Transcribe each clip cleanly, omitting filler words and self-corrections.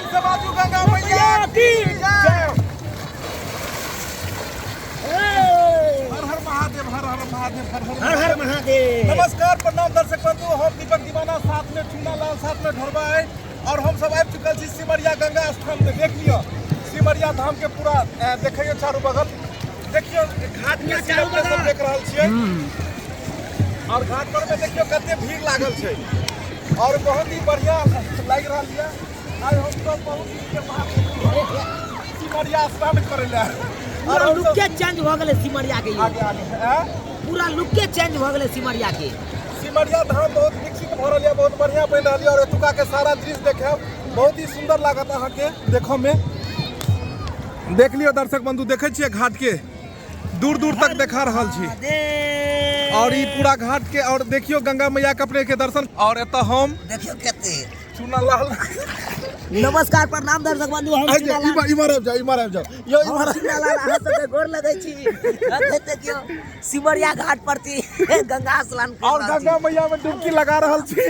से बाजू गंगा मैया की जय। हर हर महादेव, हर हर महादेव, हर हर महादेव। नमस्कार, प्रणाम दर्शक बंधु, हम दीपक दीवाना, साथ में चूना लाल, साथ में ढोरबा है और हम सब आबि चुकल छी सिमरिया गंगा स्थान में। देख लियो सिमरिया धाम के पूरा देखियो चारों बगल, देखियो घाट के चारों बगल देख रहल छियै और घाट पर में देखियो कते भीड़ लागल छै और बहुत ही बढ़िया लग रहा है। आज हम सब बहुत दिन के बाद सिमरिया स्नान करे ले पूरा लुक के चेंज भ गेले सिमरिया के। आगे आगे पूरा लुक के चेंज भ गेले सिमरिया के। सिमरिया धाम बहुत विकसित भ रहल है, बहुत बढ़िया बन रहल है और एतुका के सारा दृश्य देखे बहुत ही सुंदर लागत अहाँ के देखो में। देख लियो दर्शक बंधु, देखे छियै घाट के दूर दूर तक देखा रहल छी और ये पूरा घाट के और देखियो गंगा मैया के अपने के दर्शन। और एत हम देखियो केते चूना लाल। नमस्कार, प्रणाम दर्शक बंधु, हम चूना लाल। इमर आबि जाओ, इमर आबि जाओ, यो इमर चूना लाल अहाँ सबके गोर लगै छी। देखते कियो सिमरिया घाट पर थी गंगा स्नान कर और गंगा मैया में डुबकी लगा रहल छी।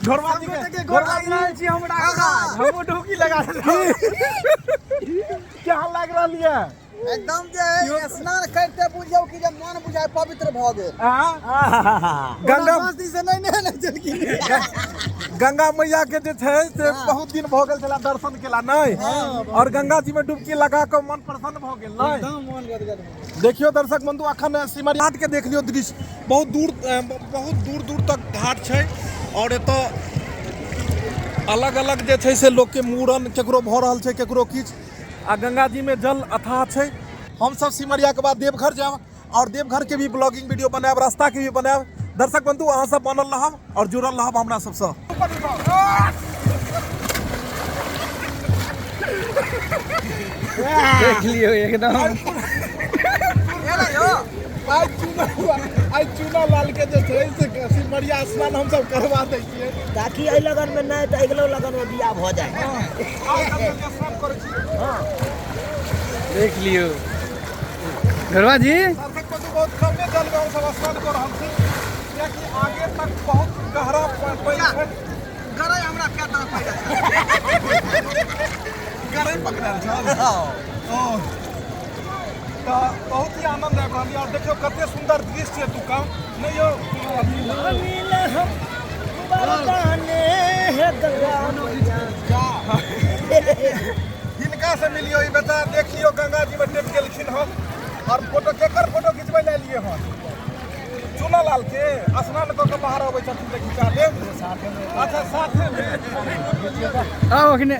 घरवा जी के गोर लग रहल छी हमरा आज हम डुबकी लगा रहल छी। क्या लग रहल है एकदम जे स्नान करते बुझियो कि जब मन बुझाय पवित्र भ गेल। गंगा मस्ती से नहीं चलकी गंगा मैया के जे छै से बहुत दिन भ गेल छला दर्शन केला नहीं और गंगा जी में डुबकी लगा के मन प्रसन्न भ गेल नहीं। एकदम मन गदगद। देखियो दर्शक बंधु, अखन सिमरिया घाट के देख लियो दृश्य, बहुत दूर दूर तक घाट छै और एतऽ अलग अलग जे छै से लोग के मूड़न केकरो भ रहल छै, केकरो किछ। आ गंगा जी में जल अथाह छै। हम सब सिमरिया के बाद देवघर जाब और देवघर के भी ब्लॉगिंग वीडियो बनाब, रास्ता के भी बनाब। दर्शक बंधु अहाँ सब बनल रहब और जुड़ल रहब हमरा सबसँ। देख लियो एकदम आई चूना लाल के जे छै से सिमरिया स्नान हम सब करवा दै छियै ताकि एहि लगन में नहीं तो अगलो लगन में बियाह भ जाए। देख लियो घरवा जी। दर्शक बंधु बहुत कमे जल में हम सब स्नान कर रहल छी कियाकि आगे तक बहुत गहरा पानि छै। गरै हमरा क्या तरह पैदा गरै पकड़ल छ ओ तो बहुत ही आनंद आबि रहल है और देखियो कते सुंदर दृश्य है तुका नहीं यो। हिनका से मिलियो, ई बता देखियो गंगा जी में टेप गेलखिन हम और फोटो केकर फोटो खिंचबै ले लिए हम चूना लाल के स्नान क के बाहर अबै छथिन त खिंचा देब साथे में। अच्छा साथे में आओ अखने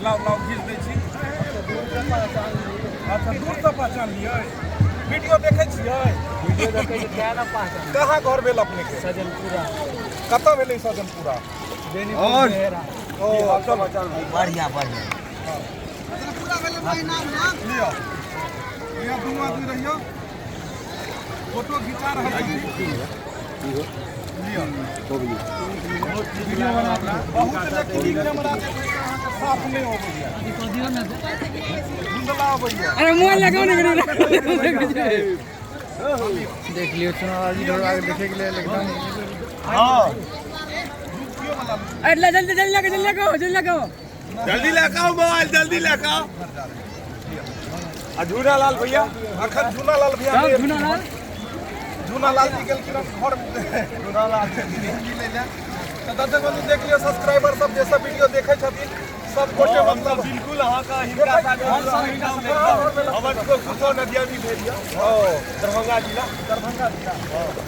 लाओ लाओ खींच दै छी। अच्छा दूर से पहचान लियै, वीडियो देखे छियै? वीडियो देखे के क्या ना पहचान। कहाँ घर भेल अपने के? सजनपुरा। कतऽ भेलै सजनपुरा? और ओ चलो बढ़िया बढ़िया। सजनपुरा भेले भाई नाम लियो लियो, दुनू आदमी रहियो, फोटो खिंचा रहल छी। लियो वीडियो बना रहा बहुत लेकिन कैमरा से साफ नहीं हो गया, धुंधला भैया। अरे मोबाइल लगाओ ना। देख लियो चुनाव जी ढोल आगे देखे के लिए एकदम। हां अरे जल्दी जल्दी लगाओ जल्दी लगाओ मोबाइल, जल्दी लगाओ। झूना लाल भैया अखन झूना लाल भैया झूना लाल जी गेलखिन घर झूना लाल ले ले। तो दर्शक बंधु देख लियो, सब्सक्राइबर सब जे सब वीडियो देखे छथिन सब गोटे मतलब बिल्कुल अहाँ का हिनका हमर को कुछो नदिया भी भेजिया ओ दरभंगा जिला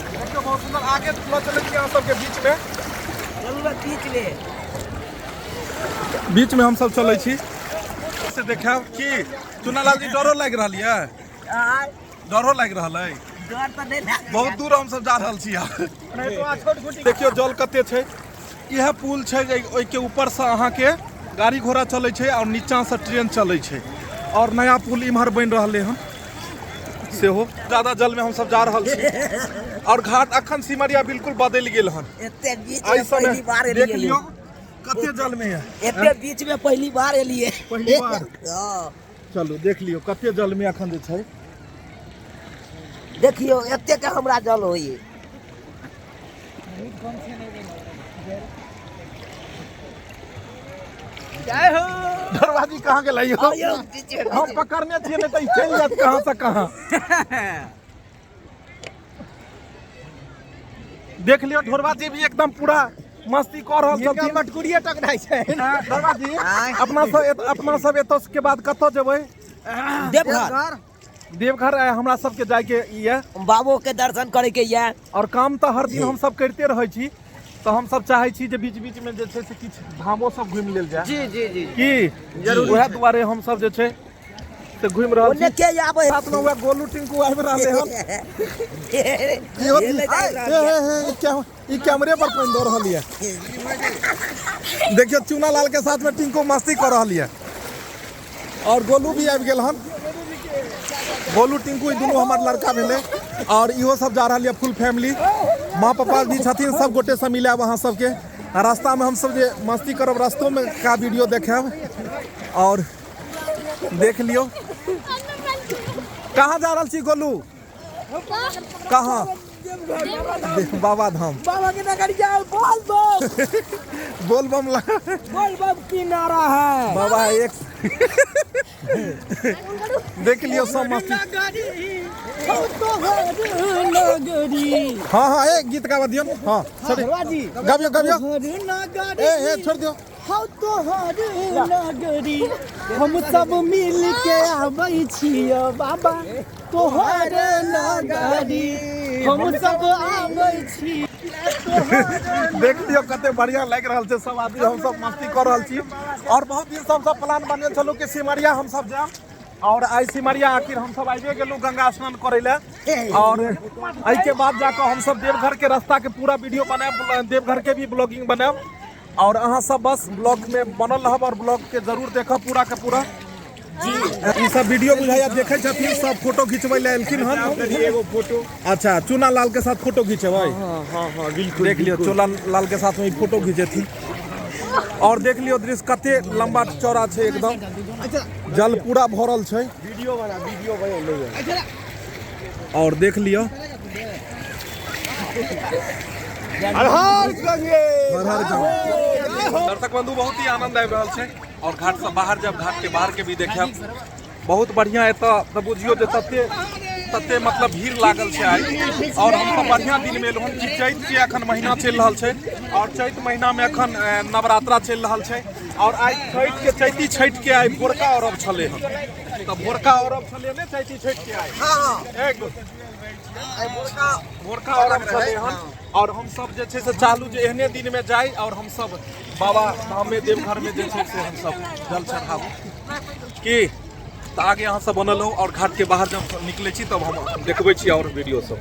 देखियो बहुत सुंदर। आगे चलो चले छी अहाँ सबके बीच में, चलू खींच ले। बीच में हम सब चलै छी से देखाब की चूना लाल जी डरो लागि रहल है? डरो लागि रहल है? डर तो नहीं लागे, बहुत दूर हम सब जा रहल छी। देखियो जल कते छै, यह पुल छै ओइ के ऊपर से अहाँ के गाड़ी घोड़ा चलै छै और नीचा से ट्रेन चलै छै और नया पुल इम्हर बन रहले हन सेहो। ज्यादा जल में हम सब जा रहल छी और घाट अखन सिमरिया बिल्कुल बदल गेल हन। एते बीच में पहली बार देख एलिए। लियो कते जल में है, एते बीच में पहली बार एलिए। पहली बार। हां चलो देख लियो कते जल में अखन जे छै। देखियो एते के हमरा जल होई। जय हो ढोरबा जी कहाँ के लाइयो आयो पीछे हम पकड़ने छिए नहीं तो ई चल जात कहाँ से कहाँ। देख लियो ढोरबा जी भी एकदम पूरा मस्ती कर रहल छथिन। मटकुरिया टकराई छै ढोरबा जी अपना सब एतौ के बाद कतौ जेबै? देवघर देवघर हमरा सबके जाय के ये बाबू के दर्शन करे के ये और काम तो हर दिन हम सब करते रहै छी, तो हम सब चाहे छी जे बीच बीच में जे छै से किछ धामो सब घुमि लेल जाय। जी जी जी की जरूर उहे दुआरे हम सब जे छै से घुमि रहल ओने छी। के आबै साथ में उहे गोलू टिंकू आबि रहले हन। ई कैमरे पर पेन दो रहल ये। देखियो चूना लाल के साथ में टिंकू मस्ती कर रहल ये और गोलू भी आबि गेल हन। गोलू टिंकू दुनू हमार लड़का भेले और इहो सब जा रहल ये फुल फैमिली। माँ पापा भी छथिन, सब गोटे से मिलब अहाँ सबके। रास्ता में हम सब जे मस्ती करब रास्तों में का वीडियो देखब और देख लियो। कहाँ जा रहल छी गोलू? कहाँ? बाबा धाम। बाबा के नगर जाओ बोल बम बोल बम लगा बोल बम की नारा है बाबा एक देख लियो सब मस्ती। हाँ हाँ एक गीत गावा दियो। हाँ छोड़ गाबियो गाबियो। ए छोड़ दियो। हम सब मिल के आबै छियो बाबा तोहर नगरी हम सब आबै छी। देख लियो कते बढ़िया लग रहल छै सब आदमी, हम सब मस्ती कर रहल छी। और बहुत दिन से हम सब प्लान बनल छलो कि सिमरिया हम सब जाब और आई सिमरिया आखिर हम सब आइबे गेलू गंगा स्नान करे ले। और आई के बाद जाकर हम सब देवघर के रास्ता के पूरा वीडियो बनाए, देवघर के भी ब्लॉगिंग बनाए और अहाँ सब बस ब्लॉग में बनल रहब और ब्लॉग के जरूर देखब पूरा के पूरा। जी ई सब वीडियो बुझाया देखे छथिन, सब फोटो खिंचबै ले एलखिन हन। एगो फोटो अच्छा चूना लाल के साथ फोटो खिंचेबै? हाँ बिल्कुल देख लियो चूना लाल के साथ में फोटो खिंचेथिन। और देख लियो दृश्य कते लंबा चौड़ा छै एकदम, जल पूरा भरल छै। वीडियो बना और देख लियो हर हर गंगे दर्शक बंधु बहुत ही आनंद आबि रहल छै और घाट से बाहर जब घाट के बाहर के भी देखब बहुत बढ़िया एतऽ तऽ बुझियो जे तते मतलब भीड़ लागल छै आई। और हम सब बढ़िया दिन में एलहुँ कि चैत के अखन महीना चलि रहल छै और चैत महीना में अखन नवरात्रा चलि रहल छै और आई छठि के चैती छठि के आई भोरका अरब छलै हन। तऽ भोरका अरब छलै ने चैती छठि के आई भोरका अरब छलै हन। और हम सब जे छै से चालू जे एहने दिन में जाय और हम सब बाबा धाम में देवघर में जे छै से हम सब जल चढ़ाबू की। तो आगे यहाँ सब बनल हो और घाट के बाहर जब निकले छी तब हम देखबै छी और वीडियो सब।